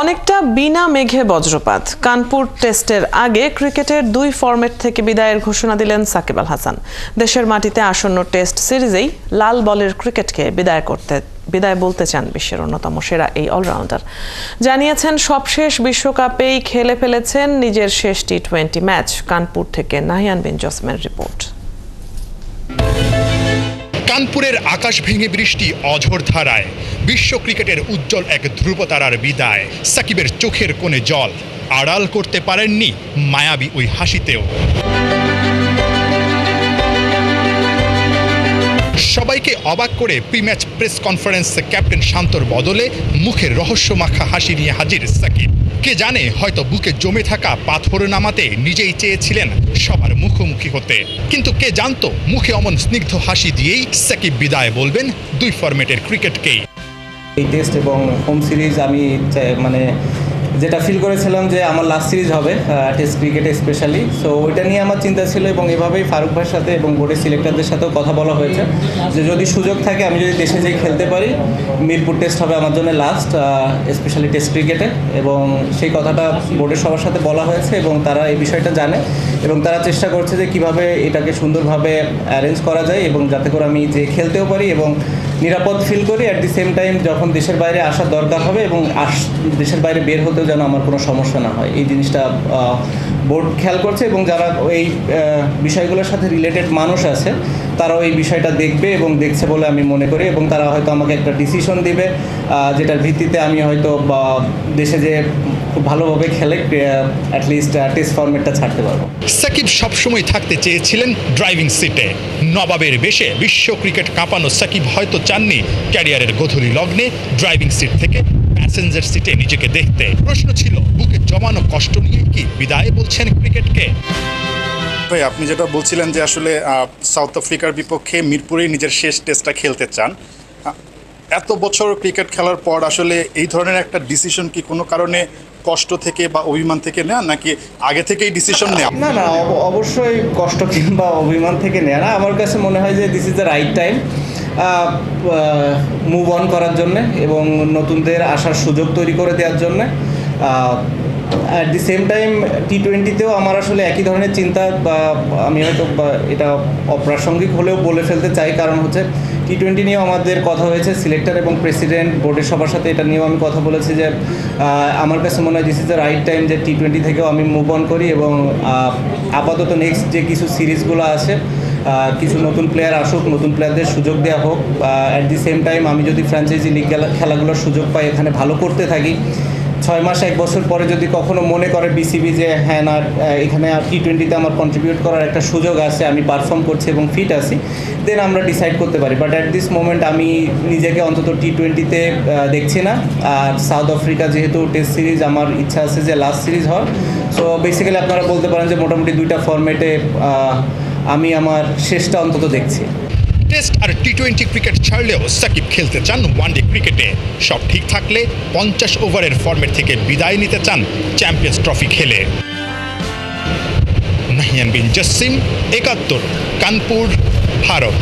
অনেকটা বিনা মেঘে বজ্রপাত। কানপুর টেস্টের আগে ক্রিকেটের 2 ফরম্যাট থেকে বিদায়ের ঘোষণা দিলেন সাকিব আল হাসান। দেশের মাটিতে আসন্ন টেস্ট সিরিজেই লাল বলের ক্রিকেটকে বিদায় বলতে চান বিশ্বের অন্যতম সেরা এই অলরাউন্ডার। জানিয়েছেন সবশেষ বিশ্বকাপেই খেলে ফেলেছেন নিজের শেষ টি20 ম্যাচ। কানপুর থেকে নাহিয়ান বিন জসিমের রিপোর্ট। কানপুরের আকাশ ভেঙে বৃষ্টি অঝোর ধারায় বিশ্ব ক্রিকেটের উজ্জ্বল এক ধ্রুবতারার বিদায়। সাকিবের চোখের কোণে জল আড়াল করতে পারেননি মায়াবী ওই হাসিতেও। সবাইকে অবাক করে প্রি ম্যাচ প্রেস কনফারেন্সে ক্যাপ্টেন শান্তর বদলে মুখের রহস্যমাখা হাসি নিয়ে হাজির সাকিব। কে জানে, হয়তো বুকে জমে থাকা পাথর নামাতে নিজেই চেয়েছিলেন সবার মুখোমুখি হতে, কিন্তু কে জানতো মুখে অমন স্নিগ্ধ হাসি দিয়েই সাকিব বিদায় বলবেন 2 ফরম্যাটের ক্রিকেটকেই। এই টেস্ট এবং হোম সিরিজ আমি যেটা ফিল করেছিলাম যে আমার লাস্ট সিরিজ হবে টেস্ট ক্রিকেটে স্পেশালি, সো ওইটা নিয়ে আমার চিন্তা ছিল এবং এভাবেই ফারুক ভাইয়ের সাথে এবং বোর্ডের সিলেক্টরদের সাথেও কথা বলা হয়েছে যে যদি সুযোগ থাকে আমি যদি দেশে যেয়ে খেলতে পারি, মিরপুর টেস্ট হবে আমার জন্য লাস্ট স্পেশালি টেস্ট ক্রিকেটে, এবং সেই কথাটা বোর্ডের সবার সাথে বলা হয়েছে এবং তারা এই বিষয়টা জানে এবং তারা চেষ্টা করছে যে কীভাবে এটাকে সুন্দরভাবে অ্যারেঞ্জ করা যায় এবং যাতে করে আমি যে খেলতেও পারি এবং নিরাপদ ফিল করি। অ্যাট দি সেম টাইম যখন দেশের বাইরে আসার দরকার হবে এবং দেশের বাইরে বের হতেও যেন আমার কোনো সমস্যা না হয়, এই জিনিসটা বোর্ড খেয়াল করছে এবং যারা এই বিষয়গুলোর সাথে রিলেটেড মানুষ আছে তারাও এই বিষয়টা দেখবে এবং দেখছে বলে আমি মনে করি, এবং তারা হয়তো আমাকে একটা ডিসিশন দিবে যেটার ভিত্তিতে আমি হয়তো দেশে যে খুব ভালোভাবে খেলে অ্যাটলিস্ট টেস্ট ফরম্যাটটা ছাড়তে পারবো। সাকিব সবসময় থাকতে চেয়েছিলেন ড্রাইভিং সিটে। নবাবের বেশে বিশ্ব ক্রিকেট কাঁপানো সাকিব হয়তো চাননি ক্যারিয়ারের গোধূলি লগ্নে ড্রাইভিং সিট থেকে প্যাসেঞ্জার সিটে নিজেকে দেখতে। প্রশ্ন ছিল, বুকে জমানো কষ্ট নিয়ে কি বিদায় বলছেন ক্রিকেটকে? ভাই, আপনি যেটা বলছিলেন যে আসলে সাউথ আফ্রিকার বিপক্ষে মিরপুরেই নিজের শেষ টেস্টটা খেলতে চান, এত বছর ক্রিকেট খেলার পর আসলে এই ধরনের একটা ডিসিশন কি কোনো কারণে কষ্ট থেকে বা অভিমান থেকে নেয়া, নাকি আগে থেকেই ডিসিশন নেওয়া? না, অবশ্যই কষ্ট কিংবা অভিমান থেকে নেয়া না। আমার কাছে মনে হয় যে this is the right time move on করার জন্যে এবং নতুনদের আসার সুযোগ তৈরি করে দেওয়ার জন্যে। অ্যাট দি সেম টাইম টি20তেও আমার আসলে একই ধরনের চিন্তা, বা আমি হয়তো এটা অপ্রাসঙ্গিক হলেও বলে ফেলতে চাই, কারণ হচ্ছে টি20 নিয়েও আমাদের কথা হয়েছে সিলেক্টর এবং প্রেসিডেন্ট বোর্ডের সবার সাথে, এটা নিয়েও আমি কথা বলেছি যে আমার কাছে মনে হয় this is the right time যে টি20 থেকেও আমি মুভ অন করি এবং আপাতত নেক্সট যে কিছু সিরিজগুলো আছে কিছু নতুন প্লেয়ার আসুক, নতুন প্লেয়ারদের সুযোগ দেওয়া হোক। অ্যাট দি সেম টাইম আমি যদি ফ্র্যাঞ্চাইজি লিগ খেলাগুলোর সুযোগ পাই, এখানে ভালো করতে থাকি, 6 মাস 1 বছর পরে যদি কখনো মনে করে বিসিবি যে হ্যাঁ না এখানে টি20তে আমার কন্ট্রিবিউট করার একটা সুযোগ আছে, আমি পারফর্ম করছি এবং ফিট আছি, দেন আমরা ডিসাইড করতে পারি। বাট অ্যাট দিস মোমেন্ট আমি নিজেকে অন্তত টি20তে দেখছি না। আর সাউথ আফ্রিকা যেহেতু টেস্ট সিরিজ, আমার ইচ্ছা আছে যে লাস্ট সিরিজ হয়। সো বেসিক্যালি আপনারা বলতে পারেন যে মোটামুটি 2টা ফরম্যাটে আমি আমার শেষটা অন্তত দেখছি। টেস্ট আর টি20 ক্রিকেট ছাড়লেও সাকিব খেলতে চান ওয়ানডে ক্রিকেটে। সব ঠিক থাকলে 50 ওভারের ফরম্যাট থেকে বিদায় নিতে চান চ্যাম্পিয়ন্স ট্রফি খেলে। নাহিয়ান বিন জসিম, 71, কানপুর, ভারত।